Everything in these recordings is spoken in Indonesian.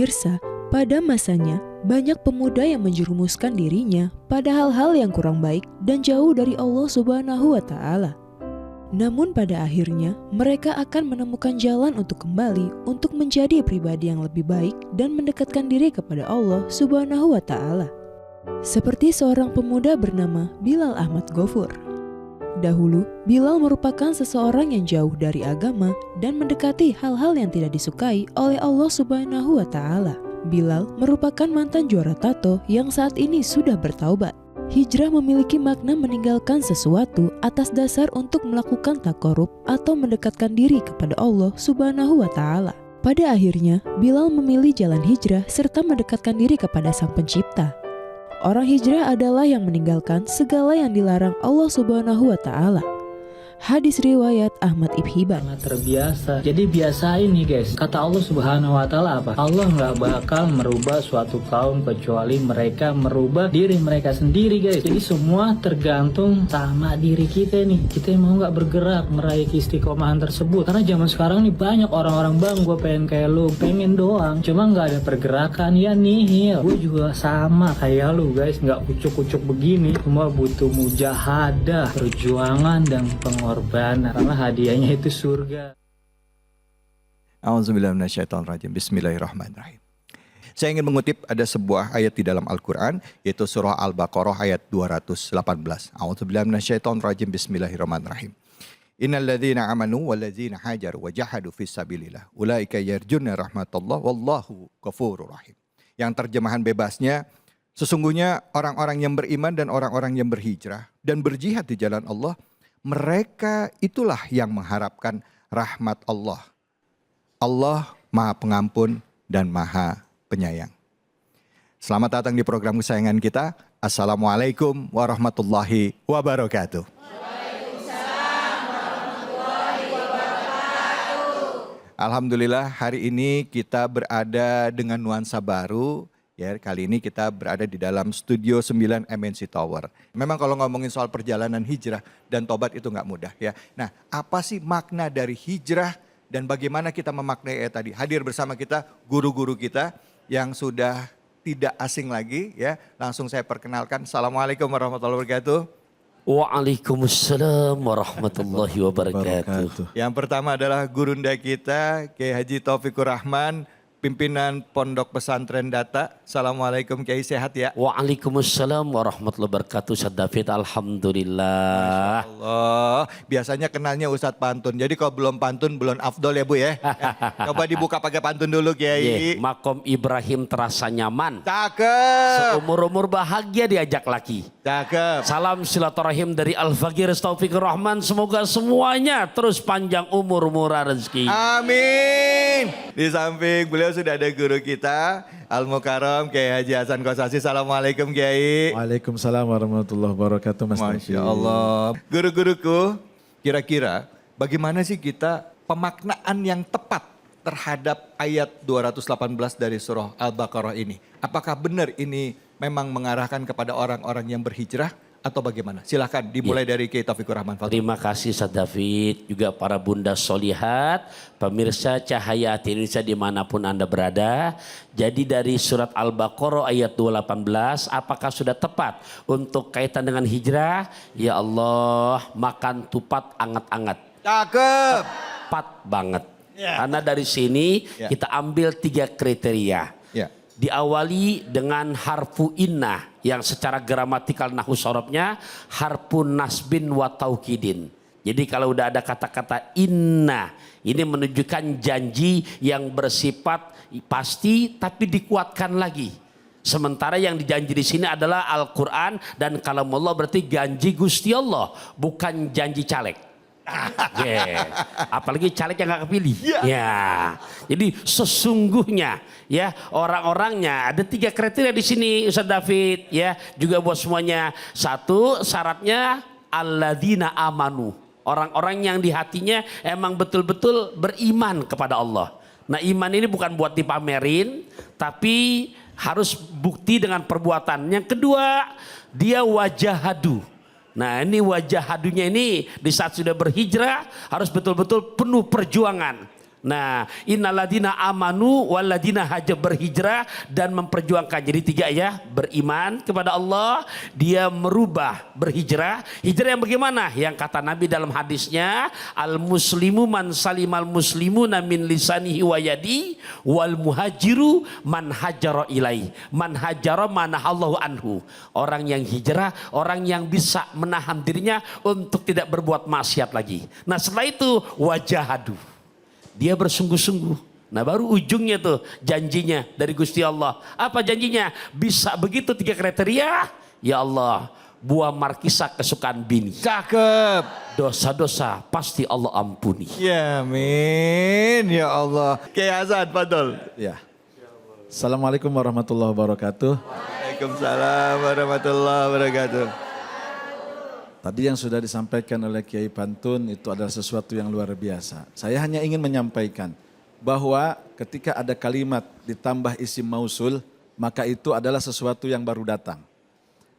Pemirsa, pada masanya banyak pemuda yang menjerumuskan dirinya pada hal-hal yang kurang baik dan jauh dari Allah Subhanahu wa Ta'ala. Namun pada akhirnya mereka akan menemukan jalan untuk kembali untuk menjadi pribadi yang lebih baik dan mendekatkan diri kepada Allah Subhanahu wa Ta'ala. Seperti seorang pemuda bernama Bilal Ahmad Ghafur. Dahulu, Bilal merupakan seseorang yang jauh dari agama dan mendekati hal-hal yang tidak disukai oleh Allah Subhanahu wa Ta'ala. Bilal merupakan mantan juara tato yang saat ini sudah bertaubat. Hijrah memiliki makna meninggalkan sesuatu atas dasar untuk melakukan takorup atau mendekatkan diri kepada Allah Subhanahu wa Ta'ala. Pada akhirnya, Bilal memilih jalan hijrah serta mendekatkan diri kepada Sang Pencipta. Orang hijrah adalah yang meninggalkan segala yang dilarang Allah Subhanahu wa Ta'ala. Hadis riwayat Ahmad Ibn Hibban. Sangat terbiasa. Jadi biasa ini guys. Kata Allah Subhanahu wa Ta'ala apa? Allah nggak bakal merubah suatu kaum kecuali mereka merubah diri mereka sendiri guys. Jadi semua tergantung sama diri kita nih. Kita mau nggak bergerak meraih istiqomahan tersebut. Karena zaman sekarang nih banyak orang-orang, bang gue pengen kayak lu, pengen doang. Cuma nggak ada pergerakan, ya nihil. Gue juga sama kayak lu guys. Nggak kucuk-kucuk begini. Semua butuh mujahadah, perjuangan dan pengorbanan. Karena hadiahnya itu surga. A'udzubillahi minasyaitonirrajim. Bismillahirrahmanirrahim. Saya ingin mengutip ada sebuah ayat di dalam Al-Quran, yaitu surah Al-Baqarah ayat 218. A'udzubillahi minasyaitonirrajim. Bismillahirrahmanirrahim. Innal ladzina amanu wal ladzina hajaru wa jahadu fis sabilillah ulaika yarjuna rahmatullah wallahu ghafurur rahim. Yang terjemahan bebasnya, sesungguhnya orang-orang yang beriman dan orang-orang yang berhijrah dan berjihad di jalan Allah, mereka itulah yang mengharapkan rahmat Allah. Allah Maha Pengampun dan Maha Penyayang. Selamat datang di program kesayangan kita. Assalamualaikum warahmatullahi wabarakatuh. Waalaikumsalam warahmatullahi wabarakatuh. Alhamdulillah hari ini kita berada dengan nuansa baru. Ya, kali ini kita berada di dalam Studio 9 MNC Tower. Memang kalau ngomongin soal perjalanan hijrah dan tobat itu nggak mudah ya. Nah, apa sih makna dari hijrah dan bagaimana kita memaknai tadi? Hadir bersama kita guru-guru kita yang sudah tidak asing lagi ya. Langsung saya perkenalkan. Assalamualaikum warahmatullahi wabarakatuh. Waalaikumsalam warahmatullahi wabarakatuh. Yang pertama adalah gurunda kita, Kiai Haji Taufikur Rahman, pimpinan Pondok Pesantren Data. Assalamualaikum Kiai, sehat ya? Waalaikumsalam warahmatullahi wabarakatuh. Ustaz David, alhamdulillah. Masya Allah. Biasanya kenalnya Ustadz Pantun. Jadi kalau belum pantun belum afdol ya Bu ya. Coba dibuka pakai pantun dulu Kiai. Makom Ibrahim terasa nyaman. Cakep. Seumur-umur bahagia diajak laki. Cakep. Salam silaturahim dari Al-Faqir Taufikur Rahman. Semoga semuanya terus panjang umur, murah rezeki. Amin. Di samping beliau sudah ada guru kita Al-Mukarram Kiai Haji Hasan Kosasi. Assalamualaikum Kiai. Waalaikumsalam warahmatullahi wabarakatuh Mas Masya Allah. Guru-guruku, kira-kira bagaimana sih kita pemaknaan yang tepat terhadap ayat 218 dari surah Al-Baqarah ini? Apakah benar ini memang mengarahkan kepada orang-orang yang berhijrah atau bagaimana? Silahkan dimulai dari Kiai Taufikur Rahman. Terima kasih Ustaz David, juga para bunda solihat, pemirsa Cahaya Hati Indonesia dimanapun Anda berada. Jadi dari surat Al-Baqarah ayat 218, apakah sudah tepat untuk kaitan dengan hijrah? Ya Allah, makan tupat anget-anget. Cakep. Tepat banget. Karena dari sini kita ambil 3 kriteria. Diawali dengan harfu inna yang secara gramatikal nahwu sorobnya harfun nasbin wa taukidin. Jadi kalau udah ada kata-kata inna, ini menunjukkan janji yang bersifat pasti tapi dikuatkan lagi. Sementara yang dijanji di sini adalah Al-Quran dan kalam Allah, berarti janji Gusti Allah, bukan janji caleg. Apalagi caleg yang gak kepilih. Jadi sesungguhnya ya orang-orangnya ada 3 kriteria di sini Ustaz David ya, juga buat semuanya. 1, syaratnya alladzina amanu, orang-orang yang di hatinya emang betul-betul beriman kepada Allah. Nah, iman ini bukan buat dipamerin, tapi harus bukti dengan perbuatan. Yang kedua, dia wajahadu. Nah, ini wajah hadunya ini di saat sudah berhijrah harus betul-betul penuh perjuangan. Nah, innaladina amanu waladina haja berhijrah dan memperjuangkan. Jadi 3 ya, beriman kepada Allah, dia merubah berhijrah. Hijrah yang bagaimana? Yang kata Nabi dalam hadisnya, al muslimu man salimal muslimuna min lisanihi wa yadi wal muhajiru man hajara ilai. Man hajara manahallahu anhu. Orang yang hijrah, orang yang bisa menahan dirinya untuk tidak berbuat maksiat lagi. Nah, setelah itu wajahadu. Dia bersungguh-sungguh. Nah, baru ujungnya tuh janjinya dari Gusti Allah. Apa janjinya? Bisa begitu 3 kriteria. Ya Allah, buah markisa kesukaan bini. Cakep. Dosa-dosa pasti Allah ampuni. Ya amin. Ya Allah. Kiai Hasan, Fadol. Ya. Assalamualaikum warahmatullahi wabarakatuh. Waalaikumsalam warahmatullahi wabarakatuh. Tadi yang sudah disampaikan oleh Kiai Pantun itu adalah sesuatu yang luar biasa. Saya hanya ingin menyampaikan bahwa ketika ada kalimat ditambah isim mausul, maka itu adalah sesuatu yang baru datang.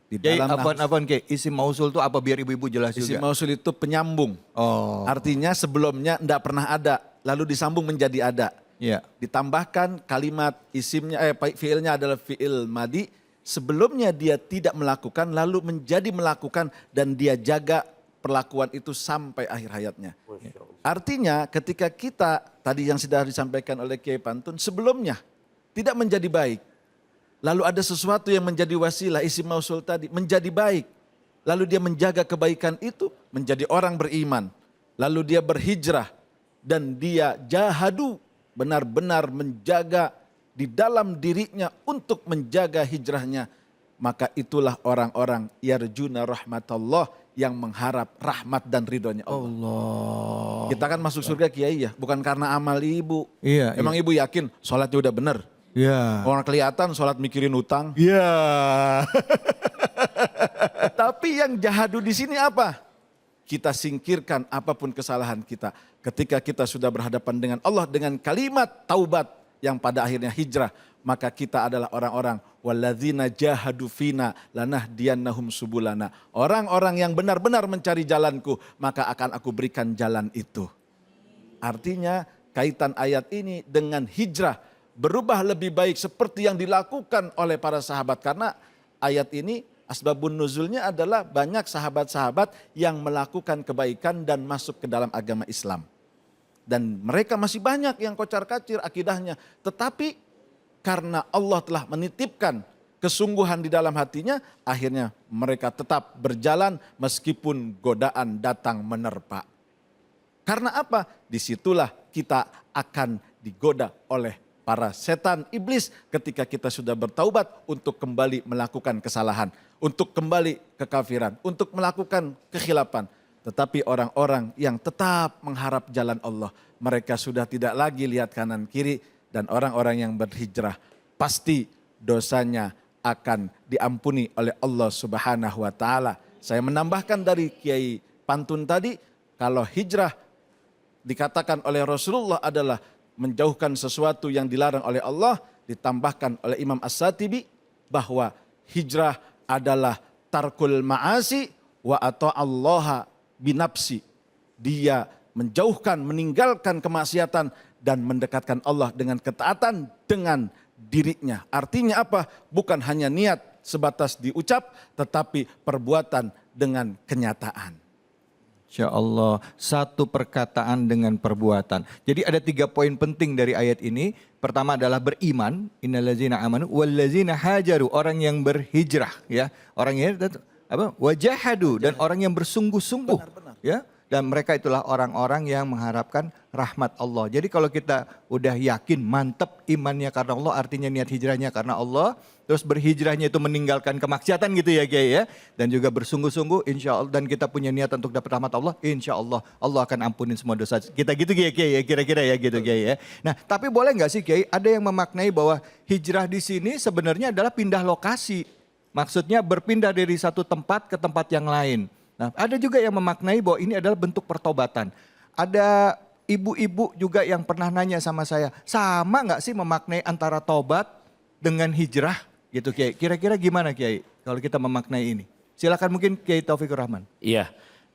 Di Kiai, dalam apaan Kiai? Isim mausul itu apa biar ibu-ibu jelas isim juga? mausul itu penyambung. Oh. Artinya sebelumnya tidak pernah ada, lalu disambung menjadi ada. Iya. Ditambahkan kalimat isimnya, fiilnya adalah fiil madi. Sebelumnya dia tidak melakukan, lalu menjadi melakukan dan dia jaga perlakuan itu sampai akhir hayatnya. Artinya ketika kita, tadi yang sudah disampaikan oleh Kiai Pantun, sebelumnya tidak menjadi baik. Lalu ada sesuatu yang menjadi wasilah, isim mausul tadi, menjadi baik. Lalu dia menjaga kebaikan itu, menjadi orang beriman. Lalu dia berhijrah dan dia jahadu, benar-benar menjaga di dalam dirinya untuk menjaga hijrahnya, maka itulah orang-orang yarjuna rahmatullah yang mengharap rahmat dan ridhonya Allah. Kita kan masuk surga Kiai ya, bukan karena amal ibu. Iya. Emang ibu yakin sholatnya udah benar? Iya. Orang kelihatan sholat mikirin utang. Iya. Tapi yang jahadu di sini apa? Kita singkirkan apapun kesalahan kita. Ketika kita sudah berhadapan dengan Allah dengan kalimat taubat, yang pada akhirnya hijrah, maka kita adalah orang-orang walladzina jahadu fina lanahdiyannahum subulana. Orang-orang yang benar-benar mencari jalanku, maka akan aku berikan jalan itu. Artinya kaitan ayat ini dengan hijrah, berubah lebih baik seperti yang dilakukan oleh para sahabat. Karena ayat ini asbabun nuzulnya adalah banyak sahabat-sahabat yang melakukan kebaikan dan masuk ke dalam agama Islam. Dan mereka masih banyak yang kocar-kacir akidahnya. Tetapi karena Allah telah menitipkan kesungguhan di dalam hatinya, akhirnya mereka tetap berjalan meskipun godaan datang menerpa. Karena apa? Disitulah kita akan digoda oleh para setan iblis ketika kita sudah bertaubat untuk kembali melakukan kesalahan, untuk kembali kekafiran, untuk melakukan kekhilafan. Tetapi orang-orang yang tetap mengharap jalan Allah, mereka sudah tidak lagi lihat kanan kiri, dan orang-orang yang berhijrah pasti dosanya akan diampuni oleh Allah Subhanahu wa taala. Saya menambahkan dari Kiai Pantun tadi, kalau hijrah dikatakan oleh Rasulullah adalah menjauhkan sesuatu yang dilarang oleh Allah, ditambahkan oleh Imam As-Satibi bahwa hijrah adalah tarkul ma'asi wa ata'allaha binapsi. Dia menjauhkan, meninggalkan kemaksiatan dan mendekatkan Allah dengan ketaatan dengan dirinya. Artinya apa? Bukan hanya niat sebatas diucap, tetapi perbuatan dengan kenyataan. Insya Allah, satu perkataan dengan perbuatan. Jadi ada 3 poin penting dari ayat ini. Pertama adalah beriman, innallazina amanu wallazina hajaru, orang yang berhijrah ya. Orang yang wajahadu, dan orang yang bersungguh-sungguh ya. Dan mereka itulah orang-orang yang mengharapkan rahmat Allah. Jadi kalau kita udah yakin mantep imannya karena Allah, artinya niat hijrahnya karena Allah, terus berhijrahnya itu meninggalkan kemaksiatan gitu ya Kiai ya. Dan juga bersungguh-sungguh insya Allah, dan kita punya niat untuk dapat rahmat Allah, insya Allah Allah akan ampunin semua dosa kita gitu Kiai ya, kira-kira ya gitu Kiai ya. Nah tapi boleh nggak sih Kiai, ada yang memaknai bahwa hijrah di sini sebenarnya adalah pindah lokasi. Maksudnya berpindah dari satu tempat ke tempat yang lain. Nah, ada juga yang memaknai bahwa ini adalah bentuk pertobatan. Ada ibu-ibu juga yang pernah nanya sama saya, sama nggak sih memaknai antara tobat dengan hijrah gitu Kiai? Kira-kira gimana Kiai kalau kita memaknai ini? Silakan mungkin Kiai Taufikur Rahman. Iya,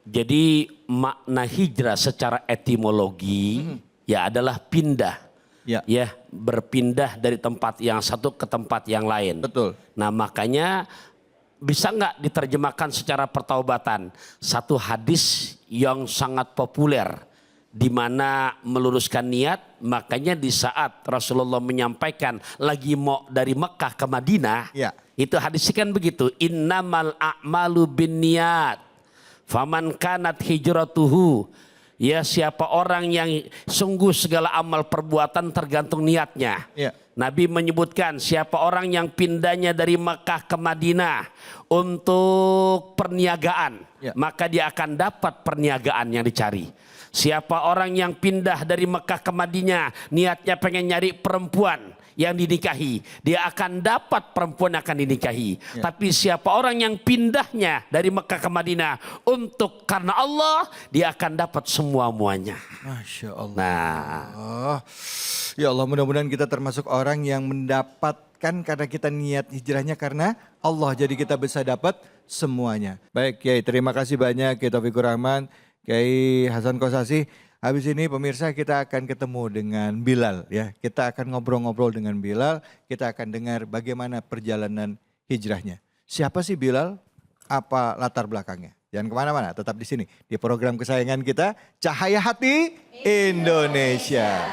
jadi makna hijrah secara etimologi ya adalah pindah. Ya. Berpindah dari tempat yang satu ke tempat yang lain. Betul. Nah makanya bisa nggak diterjemahkan secara pertaubatan? Satu hadis yang sangat populer di mana meluruskan niat, makanya di saat Rasulullah menyampaikan lagi mau dari Mekah ke Madinah, itu hadisnya kan begitu, innamal a'malu binniyat faman kanat hijratuhu, ya siapa orang yang sungguh segala amal perbuatan tergantung niatnya. Nabi menyebutkan siapa orang yang pindahnya dari Mekah ke Madinah untuk perniagaan, maka dia akan dapat perniagaan yang dicari. Siapa orang yang pindah dari Mekah ke Madinah niatnya pengen nyari perempuan yang dinikahi, dia akan dapat perempuan yang akan dinikahi. Tapi siapa orang yang pindahnya dari Mekah ke Madinah untuk karena Allah, dia akan dapat semua-muanya. Masya Allah. Nah, ya Allah, mudah-mudahan kita termasuk orang yang mendapatkan karena kita niat hijrahnya karena Allah. Jadi kita bisa dapat semuanya. Baik Kiai, terima kasih banyak Kiai Taufikur Rahman, Kiai Hasan Kosasi. Habis ini pemirsa kita akan ketemu dengan Bilal ya. Kita akan ngobrol-ngobrol dengan Bilal. Kita akan dengar bagaimana perjalanan hijrahnya. Siapa sih Bilal? Apa latar belakangnya? Jangan kemana-mana, tetap di sini. Di program kesayangan kita, Cahaya Hati Indonesia.